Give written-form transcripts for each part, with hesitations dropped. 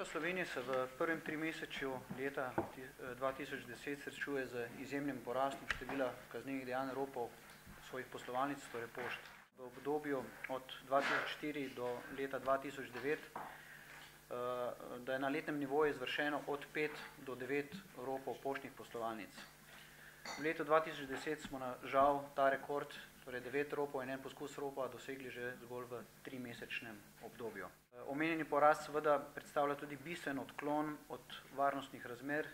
Pošta Slovenije se v prvem trimesečju leta 2010 srečuje z izjemnim porastom števila kaznivih dejanj ropov svojih poslovalnic, torej pošt. V obdobju od 2004 do leta 2009, da je na letnem nivoju izvršeno od 5 do 9 ropov poštnih poslovalnic. V letu 2010 smo na žal ta rekord, torej 9 ropov in en poskus ropa, dosegli že zgolj v 3-mesečnem obdobju. Omenjeni porast seveda predstavlja tudi bistven odklon od varnostnih razmer,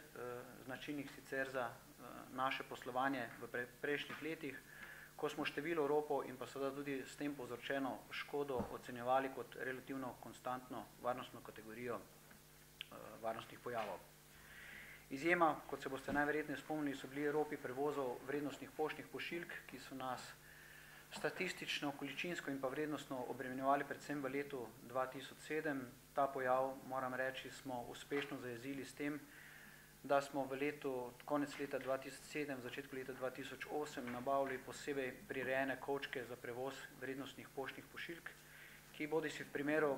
značilnih sicer za naše poslovanje v prejšnjih letih, ko smo število ropov in pa seveda tudi s tem povzročeno škodo ocenjevali kot relativno konstantno varnostno kategorijo varnostnih pojavov. Izjema, kot se boste najverjetneje spomnili, so bili ropi prevozov vrednostnih poštnih pošiljk, ki so nas statistično, količinsko in pa vrednostno obremenjevali predvsem v letu 2007. Ta pojav, moram reči, smo uspešno zajezili s tem, da smo v letu, konec leta 2007, začetku leta 2008 nabavili posebej prirejene kovčke za prevoz vrednostnih poštnih pošiljk, ki bodisi v primeru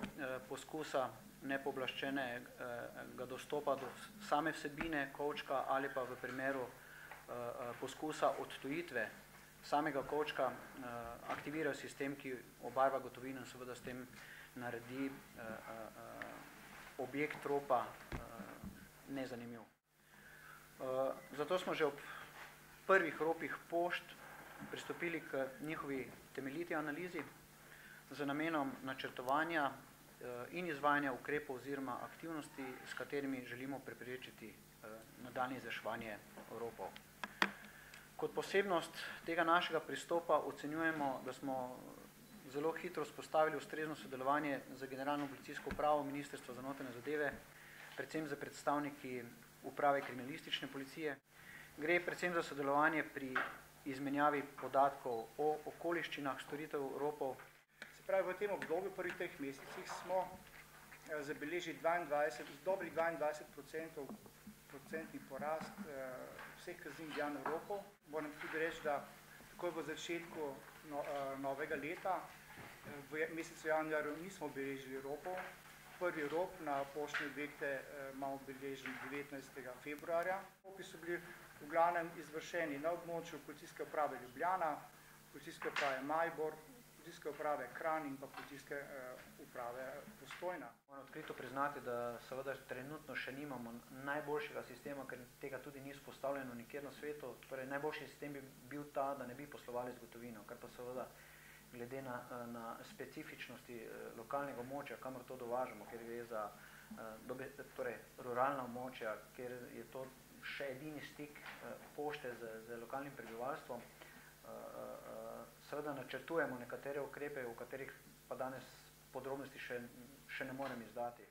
poskusa nepooblaščenega dostopa do same vsebine kovčka ali pa v primeru poskusa odtujitve samega kovčka aktivirajo sistem, ki obarva gotovino in seveda s tem naredi objekt ropa nezanimiv. Zato smo že ob prvih ropih pošt pristopili k njihovi temeljiti analizi z namenom načrtovanja in izvajanja ukrepov oziroma aktivnosti, s katerimi želimo preprečiti nadaljnje izvrševanje ropov. Kot posebnost tega našega pristopa ocenjujemo, da smo zelo hitro vzpostavili ustrezno sodelovanje z Generalno policijsko upravo Ministrstva za notranje zadeve, predvsem za predstavniki uprave kriminalistične policije. Gre predvsem za sodelovanje pri izmenjavi podatkov o okoliščinah storitev ropov. Se pravi, v tem obdobju, prvih teh mesecih, smo zabeležili dobrih 22% porast vseh kaznivih dejanj ropov. Moram tudi reči, da takoj v začetku novega leta, v mesecu januarju, nismo beležili ropov. Prvi rop na poštne objekte imamo beležen 19. februarja. Ropi so bili v glavnem izvršeni na območju Policijske uprave Ljubljana, Policijske uprave Maribor, Policijske uprave Kranj in pa Policijske uprave Postojna. Moram odkrito priznati, da seveda trenutno še nimamo najboljšega sistema, ker tega tudi ni vzpostavljeno nikjer na svetu. Torej, najboljši sistem bi bil ta, da ne bi poslovali z gotovino, kar pa seveda glede na specifičnosti lokalnega območja, kamor to dovažamo, ker gre za ruralna območja, kjer je to še edini stik pošte z lokalnim prebivalstvom. Seveda načrtujemo nekatere ukrepe, v katerih pa danes podrobnosti še ne morem izdati.